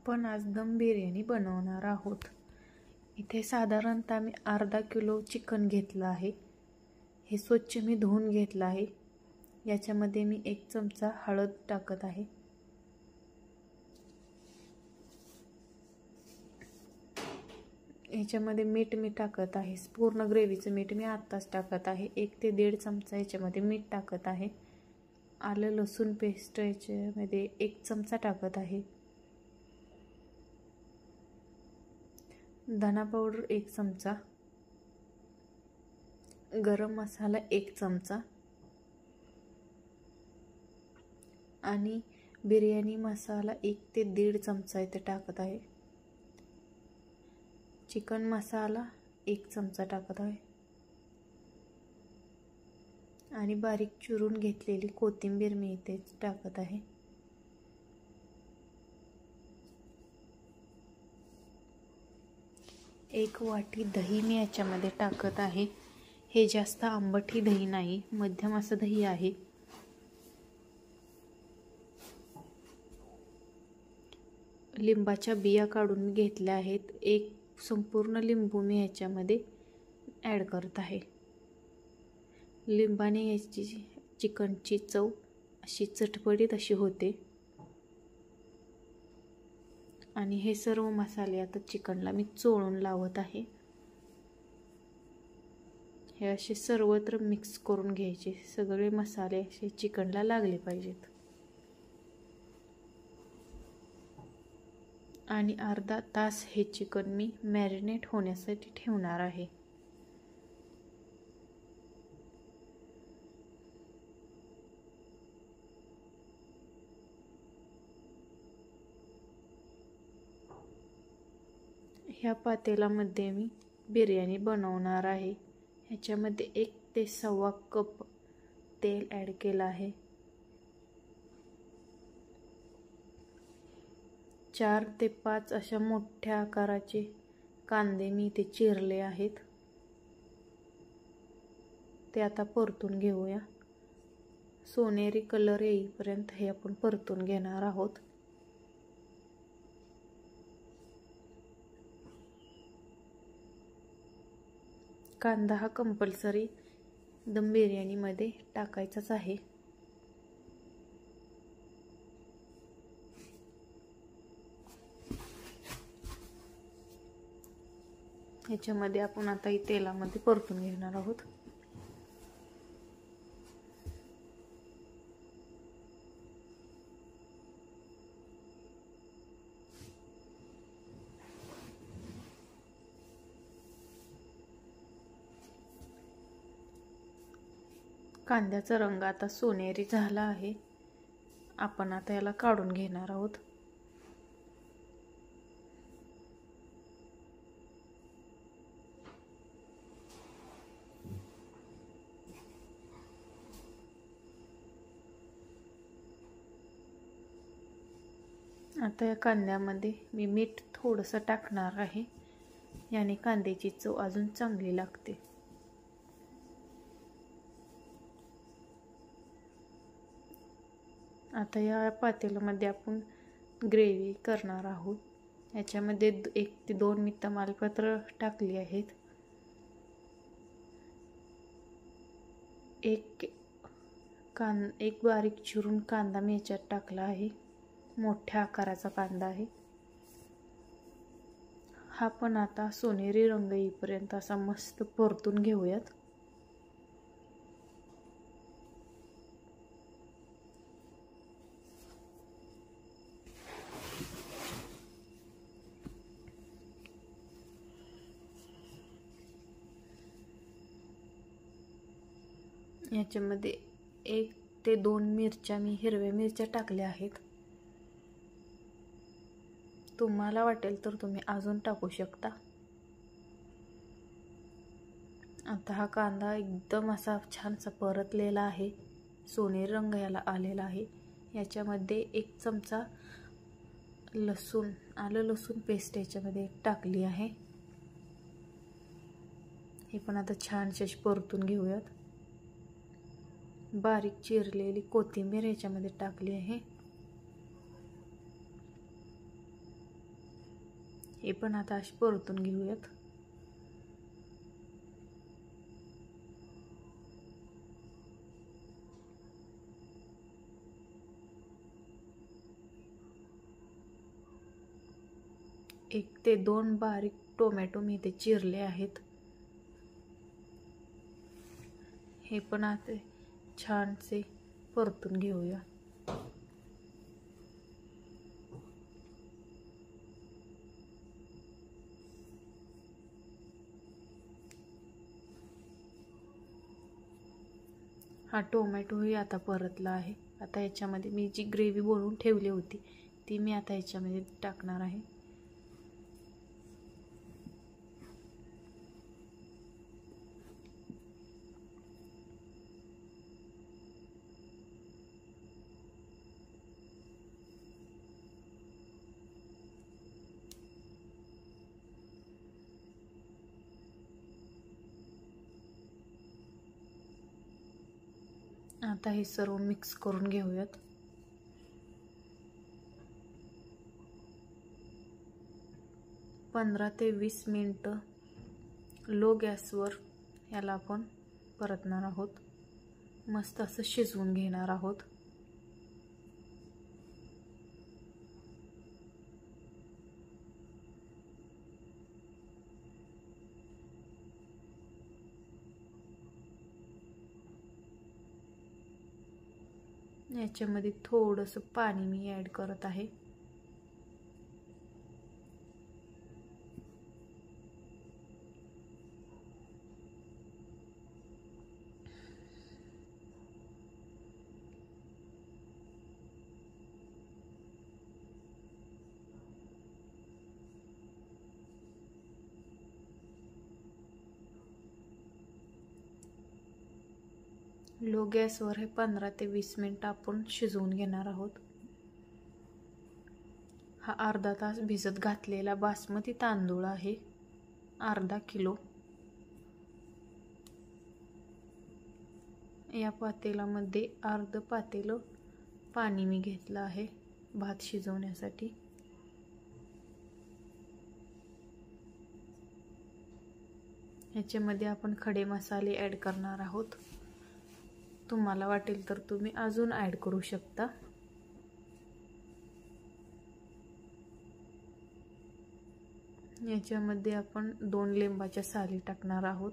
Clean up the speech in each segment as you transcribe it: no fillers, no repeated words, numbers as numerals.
आपण आज दम बिर्याणी बनवणार आहोत। इथे साधारणतः मी अर्धा किलो चिकन घेतलं आहे। हे स्वच्छ मी धुवून घेतलं आहे। याच्यामध्ये मी 1 चमचा हळद टाकत आहे। याच्यामध्ये मीठ मी टाकत आहे। पूर्ण ग्रेव्हीचं मीठ मी आत्ताच टाकत आहे। 1 ते 1.5 चमचा याच्यामध्ये मीठ टाकत आहे। आलं लसूण पेस्ट याच्यामध्ये 1 चमचा टाकत आहे। धना पावडर 1 चमचा, गरम मसाला 1 चमचा आणि बिर्याणी मसाला 1 ते 1.5 चमचा इथे टाकत आहे। चिकन मसाला 1 चमचा टाकत आहे आणि बारीक चिरून घेतलेली कोथिंबीर मी इथे टाकत आहे। एक वाटी दही मी याच्यामध्ये टाकत आहे। हे जास्त आंबटही दही नाही, मध्यम असं दही आहे। लिंबाच्या बिया काढून घेतल्या आहेत। 1 संपूर्ण लिंबू मी याच्यामध्ये ॲड करत आहे। लिंबाने याची चिकनची चव अशी चटपटीत अशी होते। आणि हे सर्व मसाले आता चिकनला मी चोळून लावत आहे। हे असे सर्वत्र मिक्स करून घ्यायचे। सगळे मसाले असे चिकनला लागले पाहिजेत। आणि अर्धा तास हे चिकन मी मॅरिनेट होण्यासाठी ठेवणार आहे। ह्या पातेल्यामध्ये मी बिर्याणी बनवणार आहे। ह्याच्यामध्ये 1 ते 1.25 कप तेल ॲड केलं आहे। 4 ते 5 अशा मोठ्या आकाराचे कांदे मी इथे चिरले आहेत। ते आता परतून घेऊया। सोनेरी कलर येईपर्यंत हे आपण परतून घेणार आहोत। कांदा हा कंपल्सरी दम बिर्याणीमध्ये टाकायचाच आहे। ह्याच्यामध्ये आपण आता ही तेलामध्ये परतून घेणार आहोत। कांद्याचा रंग आता सोनेरी झाला आहे। आपण आता याला काढून घेणार आहोत। आता या कांद्यामध्ये मी मीठ थोडंसं टाकणार आहे। याने कांद्याची चव अजून चांगली लागते। आता या पातेल्यामध्ये आपण ग्रेव्ही करणार आहोत। याच्यामध्ये 1 ते 2 मी तमालपत्र टाकली आहेत। एक बारीक चिरून कांदा मी याच्यात टाकला आहे। मोठ्या आकाराचा कांदा आहे। हा पण आता सोनेरी रंग येईपर्यंत असा मस्त परतून घेऊयात। याच्यामध्ये 1 ते 2 मिरच्या मी हिरव्या मिरच्या टाकल्या आहेत। तुम्हाला वाटेल तर तुम्ही अजून टाकू शकता। आता हा कांदा एकदम असा छानसा परतलेला आहे। सोनेरी रंग याला आलेला आहे। याच्यामध्ये 1 चमचा आलं लसूण पेस्ट याच्यामध्ये टाकली आहे। हे पण आता छानशी परतून घेऊयात। बारीक चिरलेली कोथिंबीर याच्यामध्ये टाकली आहे। हे पण आता अशी परतून घेऊयात. एक ते दोन बारीक टोमॅटो मी इथे चिरले आहेत. हे पण आता छानसे परतून घेऊया. हा टोमॅटोही आता परतला आहे. आता याच्यामध्ये मी जी ग्रेव्ही बनवून ठेवली होती ती मी आता याच्यामध्ये टाकणार आहे. आता हे सर्व मिक्स करून घेऊयात. पंधरा ते 20 मिनिटं लो गॅसवर याला आपण परतणार आहोत. मस्त असं शिजवून घेणार आहोत. याच्यामध्ये थोडंसं पाणी मी ॲड करत आहे. लो गॅसवर हे 15 ते 20 मिनिटं आपण शिजवून घेणार आहोत. हा अर्धा तास भिजत घातलेला बासमती तांदूळ आहे, अर्धा किलो. या पातेल्यामध्ये अर्ध पातेलं पाणी मी घेतलं आहे भात शिजवण्यासाठी. ह्याच्यामध्ये आपण खडे मसाले ॲड करणार आहोत. तुम्हाला वाटेल तर तुम्ही अजून ॲड करू शकता. याच्यामध्ये आपण 2 लिंबाच्या साली टाकणार आहोत.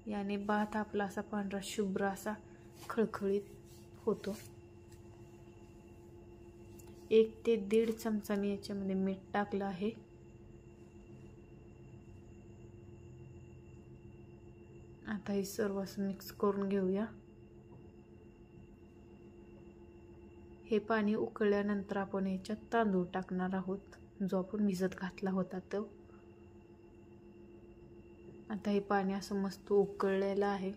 याने भात आपला असा पांढरा शुभ्र असा खळखळीत होतो. 1 ते 1.5 चमचा मी याच्यामध्ये मीठ टाकलं आहे. आता हे सर्व असं मिक्स करून घेऊया. हे पाणी उकळल्यानंतर आपण याच्यात तांदूळ टाकणार आहोत जो आपण भिजत घातला होता तो. आता हे पाणी असं मस्त उकळलेलं आहे.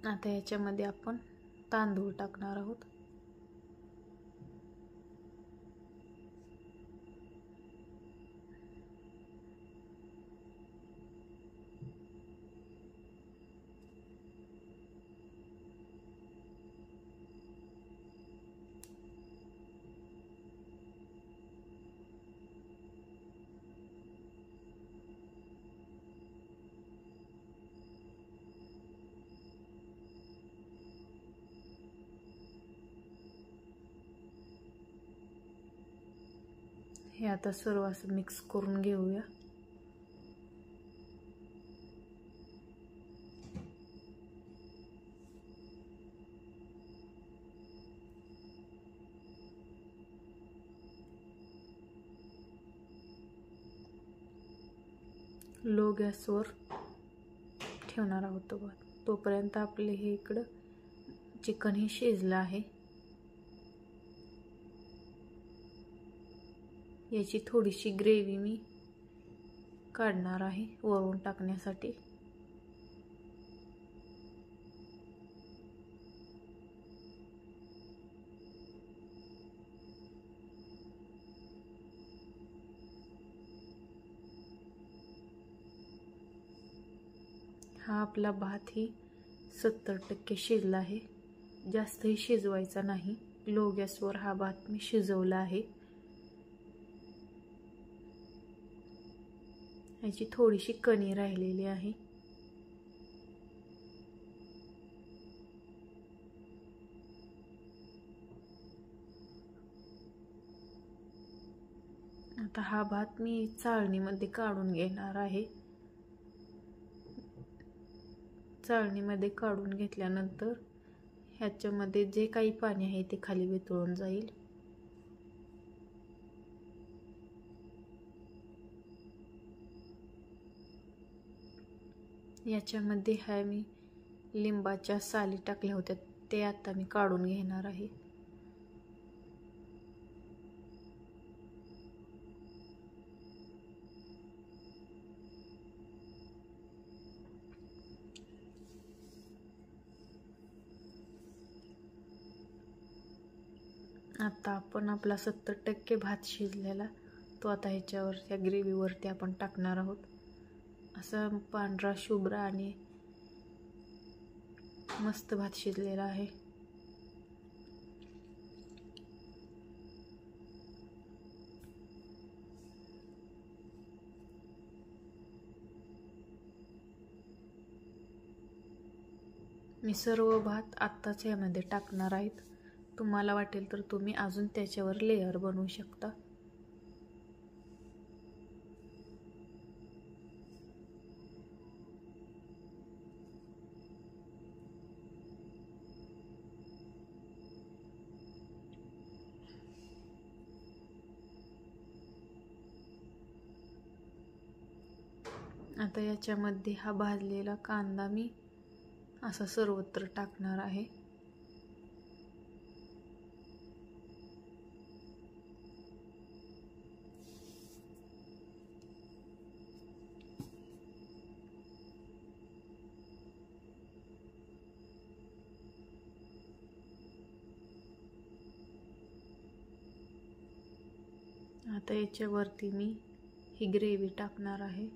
आता याच्यामध्ये आपण तांदूळ टाकणार आहोत. हे आता सर्व असं मिक्स करून घेऊया. लो गॅसवर ठेवणार आहोत तोपर्यंत आपले हे इकडं चिकन हे शिजलं आहे. याची थोडीशी ग्रेव्ही मी काढणार आहे वरून टाकण्यासाठी. हा आपला भात ही 70% शिजला आहे. जास्तही शिजवायचा नाही. लो गॅसवर हा भात मी शिजवला आहे. याची थोडीशी कणी राहिलेली आहे. आता हा भात मी चाळणीमध्ये काढून घेणार आहे. चाळणीमध्ये काढून घेतल्यानंतर ह्याच्यामध्ये जे काही पाणी आहे ते खाली वितळून जाईल. याच्यामध्ये मी लिंबाच्या साली टाकल्या होत्या ते आता मी काढून घेणार आहे. आता आपण आपला 70% भात शिजलेला तो आता ह्याच्यावर त्या ग्रेव्हीवरती आपण टाकणार आहोत. असा पांढरा शुभ्र आणि मस्त भात शिजलेला आहे. मी सर्व भात आत्ताच यामध्ये टाकणार आहेत. तुम्हाला वाटेल तर तुम्ही अजून त्याच्यावर लेयर बनवू शकता. आता याच्यामध्ये हा भाजलेला कांदा मी असा सर्वत्र टाकणार आहे. आता याच्यावरती मी ही ग्रेव्ही टाकणार आहे.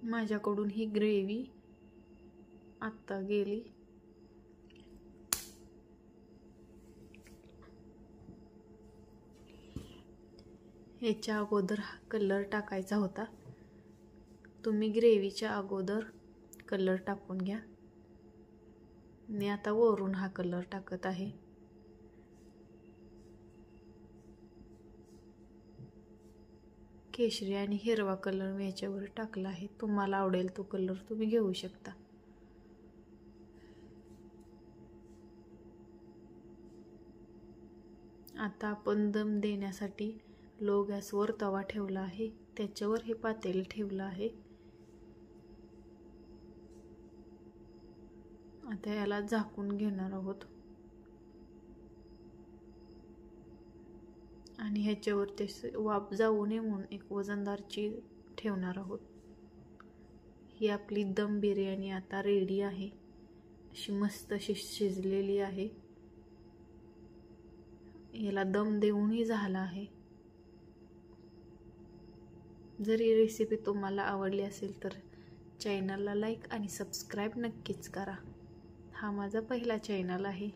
माझ्याकडून ही ग्रेव्ही आत्ता गेली. याच्या अगोदर हा कलर टाकायचा होता. तुम्ही ग्रेव्हीच्या अगोदर कलर टाकून घ्या. मी आता वरून हा कलर टाकत आहे. केशरी आणि हिरवा कलर मी याच्यावर टाकला आहे. तुम्हाला आवडेल तो कलर तुम्ही घेऊ शकता. आता आपण दम देण्यासाठी लो गॅसवर तवा ठेवला आहे. त्याच्यावर हे पातेल ठेवलं आहे. आता याला झाकून घेणार आहोत आणि ह्याच्यावर ते वाफ जाऊ नये म्हणून एक वजनदार चीज ठेवणार आहोत. ही आपली दम बिर्याणी आता रेडी आहे. अशी मस्त अशी शिजलेली आहे. याला दम देऊनही झाला आहे. जर ही रेसिपी तुम्हाला आवडली असेल तर चॅनलला लाईक आणि सबस्क्राईब नक्कीच करा. हा माझा पहिला चॅनल आहे.